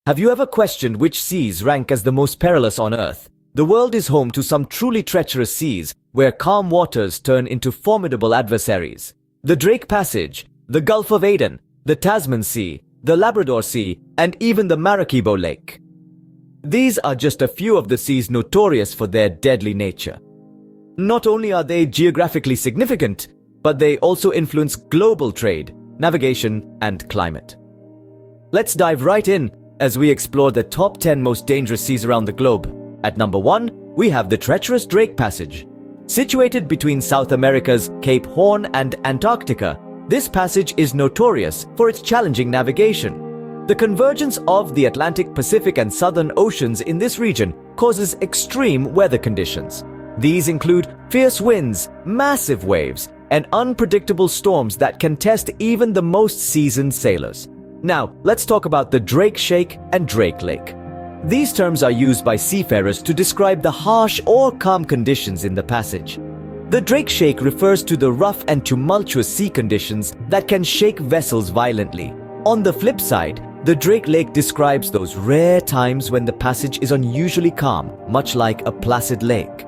Have you ever questioned which seas rank as the most perilous on Earth? The world is home to some truly treacherous seas, where calm waters turn into formidable adversaries. The Drake Passage, the Gulf of Aden, the Tasmanian Sea, the Labrador Sea, and even the Maracaibo Lake. These are just a few of the seas notorious for their deadly nature. Not only are they geographically significant, but they also influence global trade, navigation, and climate. Let's dive right in as we explore the top 10 most dangerous seas around the globe. At number 1, we have the treacherous Drake Passage. Situated between South America's Cape Horn and Antarctica, this passage is notorious for its challenging navigation. The convergence of the Atlantic, Pacific, and Southern Oceans in this region causes extreme weather conditions. These include fierce winds, massive waves, and unpredictable storms that can test even the most seasoned sailors. Now, let's talk about the Drake Shake and Drake Lake. These terms are used by seafarers to describe the harsh or calm conditions in the passage. The Drake Shake refers to the rough and tumultuous sea conditions that can shake vessels violently. On the flip side, the Drake Lake describes those rare times when the passage is unusually calm, much like a placid lake.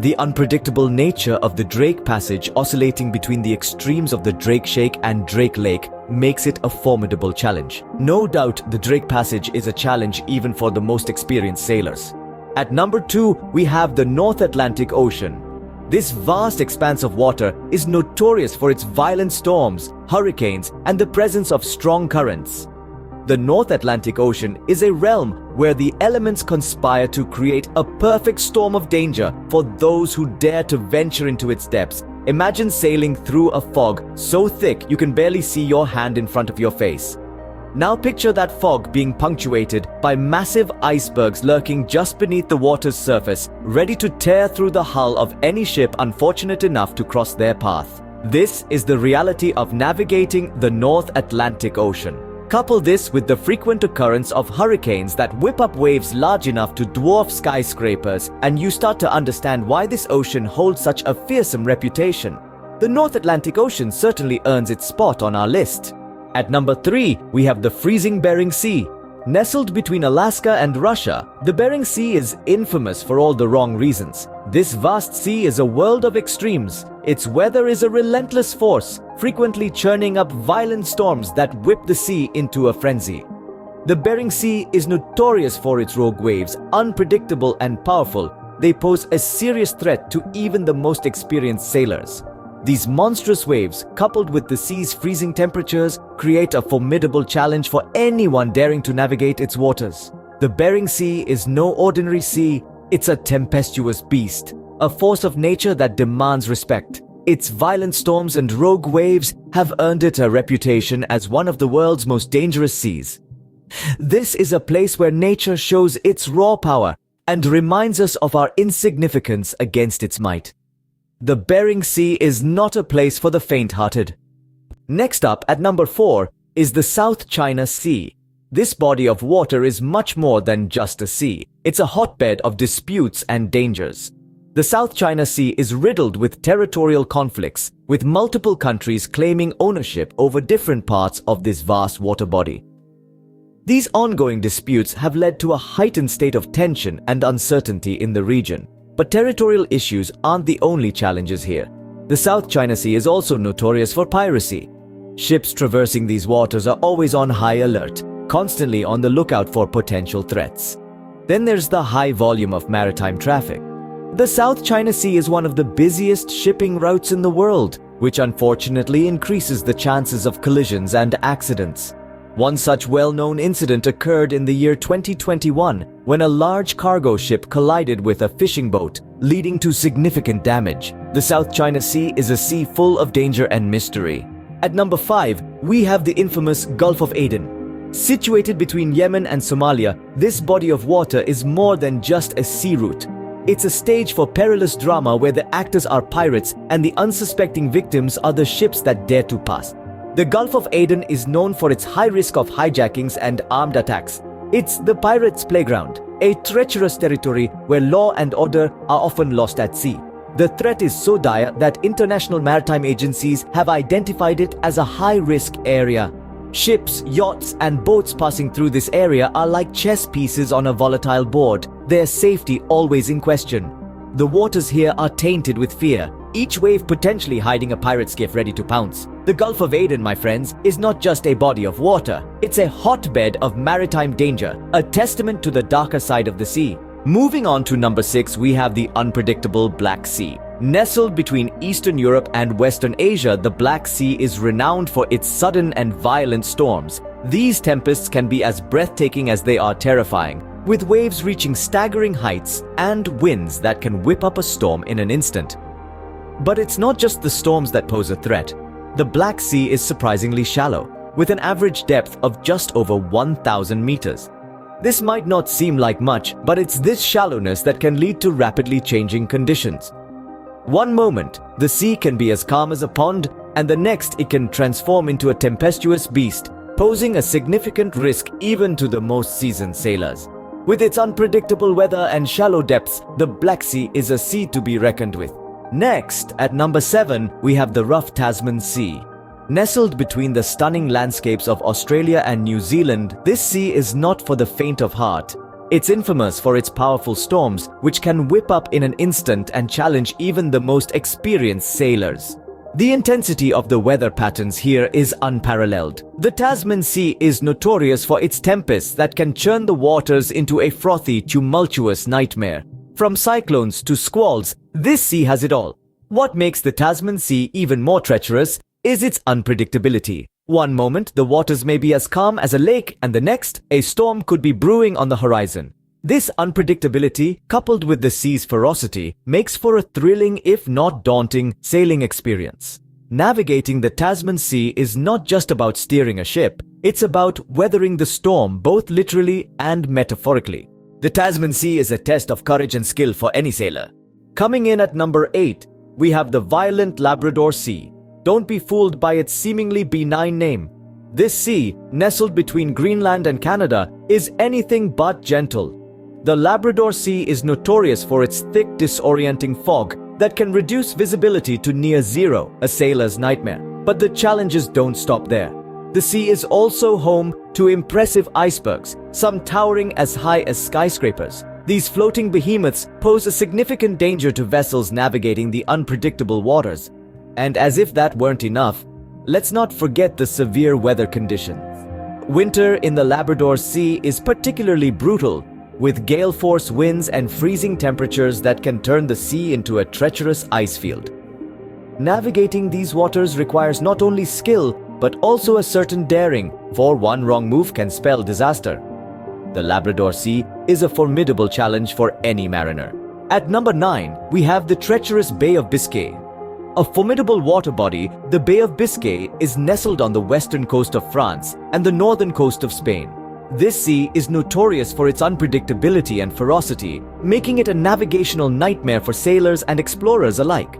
The unpredictable nature of the Drake Passage, oscillating between the extremes of the Drake Shake and Drake Lake, makes it a formidable challenge. No doubt the Drake Passage is a challenge even for the most experienced sailors. At number 2, we have the North Atlantic Ocean. This vast expanse of water is notorious for its violent storms, hurricanes, and the presence of strong currents. The North Atlantic Ocean is a realm where the elements conspire to create a perfect storm of danger for those who dare to venture into its depths. Imagine sailing through a fog so thick you can barely see your hand in front of your face. Now picture that fog being punctuated by massive icebergs lurking just beneath the water's surface, ready to tear through the hull of any ship unfortunate enough to cross their path. This is the reality of navigating the North Atlantic Ocean. Couple this with the frequent occurrence of hurricanes that whip up waves large enough to dwarf skyscrapers, and you start to understand why this ocean holds such a fearsome reputation. The North Atlantic Ocean certainly earns its spot on our list. At number 3, we have the freezing Bering Sea. Nestled between Alaska and Russia, the Bering Sea is infamous for all the wrong reasons. This vast sea is a world of extremes. Its weather is a relentless force, frequently churning up violent storms that whip the sea into a frenzy. The Bering Sea is notorious for its rogue waves, unpredictable and powerful. They pose a serious threat to even the most experienced sailors. These monstrous waves, coupled with the sea's freezing temperatures, create a formidable challenge for anyone daring to navigate its waters. The Bering Sea is no ordinary sea. It's a tempestuous beast, a force of nature that demands respect. Its violent storms and rogue waves have earned it a reputation as one of the world's most dangerous seas. This is a place where nature shows its raw power and reminds us of our insignificance against its might. The Bering Sea is not a place for the faint-hearted. Next up, at number 4, is the South China Sea. This body of water is much more than just a sea. It's a hotbed of disputes and dangers. The South China Sea is riddled with territorial conflicts, with multiple countries claiming ownership over different parts of this vast water body. These ongoing disputes have led to a heightened state of tension and uncertainty in the region. But territorial issues aren't the only challenges here. The South China Sea is also notorious for piracy. Ships traversing these waters are always on high alert, constantly on the lookout for potential threats. Then there's the high volume of maritime traffic. The South China Sea is one of the busiest shipping routes in the world, which unfortunately increases the chances of collisions and accidents. One such well-known incident occurred in the year 2021 when a large cargo ship collided with a fishing boat, leading to significant damage. The South China Sea is a sea full of danger and mystery. At number 5, we have the infamous Gulf of Aden. Situated between Yemen and Somalia, this body of water is more than just a sea route. It's a stage for perilous drama where the actors are pirates and the unsuspecting victims are the ships that dare to pass. The Gulf of Aden is known for its high risk of hijackings and armed attacks. It's the pirates' playground, a treacherous territory where law and order are often lost at sea. The threat is so dire that international maritime agencies have identified it as a high-risk area. Ships, yachts, and boats passing through this area are like chess pieces on a volatile board, their safety always in question. The waters here are tainted with fear, each wave potentially hiding a pirate skiff ready to pounce. The Gulf of Aden, my friends, is not just a body of water, it's a hotbed of maritime danger, a testament to the darker side of the sea. Moving on to number 6, we have the unpredictable Black Sea. Nestled between Eastern Europe and Western Asia, the Black Sea is renowned for its sudden and violent storms. These tempests can be as breathtaking as they are terrifying, with waves reaching staggering heights and winds that can whip up a storm in an instant. But it's not just the storms that pose a threat. The Black Sea is surprisingly shallow, with an average depth of just over 1,000 meters. This might not seem like much, but it's this shallowness that can lead to rapidly changing conditions. One moment, the sea can be as calm as a pond, and the next it can transform into a tempestuous beast, posing a significant risk even to the most seasoned sailors. With its unpredictable weather and shallow depths, the Black Sea is a sea to be reckoned with. Next, at number 7, we have the rough Tasman Sea. Nestled between the stunning landscapes of Australia and New Zealand, this sea is not for the faint of heart. It's infamous for its powerful storms, which can whip up in an instant and challenge even the most experienced sailors. The intensity of the weather patterns here is unparalleled. The Tasman Sea is notorious for its tempests that can churn the waters into a frothy, tumultuous nightmare. From cyclones to squalls, this sea has it all. What makes the Tasman Sea even more treacherous is its unpredictability. One moment, the waters may be as calm as a lake, and the next, a storm could be brewing on the horizon. This unpredictability, coupled with the sea's ferocity, makes for a thrilling, if not daunting, sailing experience. Navigating the Tasman Sea is not just about steering a ship, it's about weathering the storm both literally and metaphorically. The Tasman Sea is a test of courage and skill for any sailor. Coming in at number 8, we have the violent Labrador Sea. Don't be fooled by its seemingly benign name. This sea, nestled between Greenland and Canada, is anything but gentle. The Labrador Sea is notorious for its thick, disorienting fog that can reduce visibility to near zero, a sailor's nightmare. But the challenges don't stop there. The sea is also home to impressive icebergs, some towering as high as skyscrapers. These floating behemoths pose a significant danger to vessels navigating the unpredictable waters. And as if that weren't enough, let's not forget the severe weather conditions. Winter in the Labrador Sea is particularly brutal, with gale-force winds and freezing temperatures that can turn the sea into a treacherous ice field. Navigating these waters requires not only skill, but also a certain daring, for one wrong move can spell disaster. The Labrador Sea is a formidable challenge for any mariner. At number 9, we have the treacherous Bay of Biscay. A formidable water body, the Bay of Biscay is nestled on the western coast of France and the northern coast of Spain. This sea is notorious for its unpredictability and ferocity, making it a navigational nightmare for sailors and explorers alike.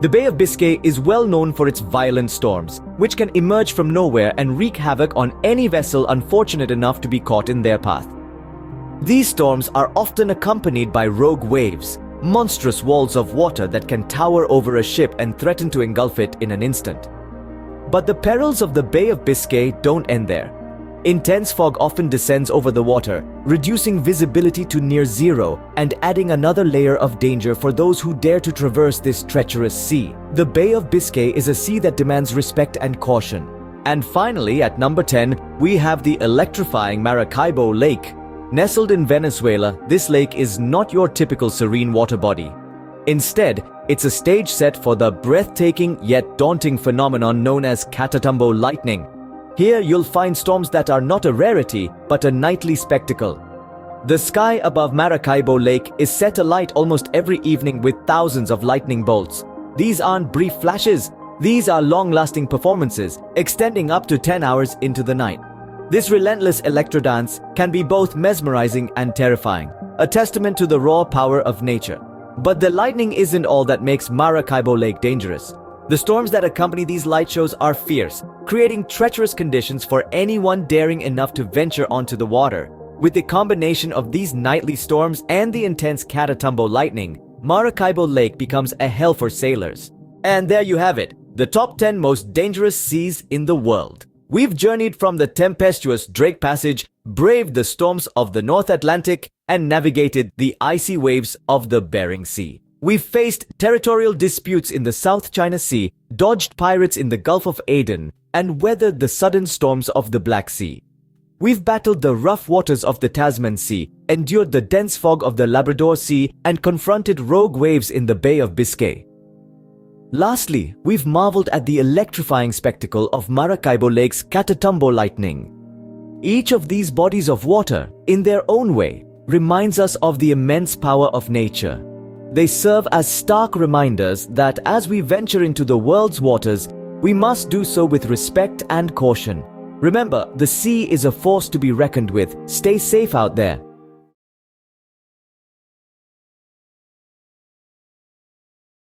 The Bay of Biscay is well known for its violent storms, which can emerge from nowhere and wreak havoc on any vessel unfortunate enough to be caught in their path. These storms are often accompanied by rogue waves, monstrous walls of water that can tower over a ship and threaten to engulf it in an instant. But the perils of the Bay of Biscay don't end there. Intense fog often descends over the water, reducing visibility to near zero and adding another layer of danger for those who dare to traverse this treacherous sea. The Bay of Biscay is a sea that demands respect and caution. And finally, at number 10, we have the electrifying Maracaibo Lake. Nestled in Venezuela, this lake is not your typical serene water body. Instead, it's a stage set for the breathtaking yet daunting phenomenon known as Catatumbo lightning. Here you'll find storms that are not a rarity, but a nightly spectacle. The sky above Maracaibo Lake is set alight almost every evening with thousands of lightning bolts. These aren't brief flashes, these are long-lasting performances, extending up to 10 hours into the night. This relentless electrodance can be both mesmerizing and terrifying, a testament to the raw power of nature. But the lightning isn't all that makes Maracaibo Lake dangerous. The storms that accompany these light shows are fierce, creating treacherous conditions for anyone daring enough to venture onto the water. With the combination of these nightly storms and the intense Catatumbo lightning, Maracaibo Lake becomes a hell for sailors. And there you have it, the top 10 most dangerous seas in the world. We've journeyed from the tempestuous Drake Passage, braved the storms of the North Atlantic, and navigated the icy waves of the Bering Sea. We've faced territorial disputes in the South China Sea, dodged pirates in the Gulf of Aden, and weathered the sudden storms of the Black Sea. We've battled the rough waters of the Tasmanian Sea, endured the dense fog of the Labrador Sea, and confronted rogue waves in the Bay of Biscay. Lastly, we've marveled at the electrifying spectacle of Maracaibo Lake's Catatumbo lightning. Each of these bodies of water, in their own way, reminds us of the immense power of nature. They serve as stark reminders that as we venture into the world's waters, we must do so with respect and caution. Remember, the sea is a force to be reckoned with. Stay safe out there.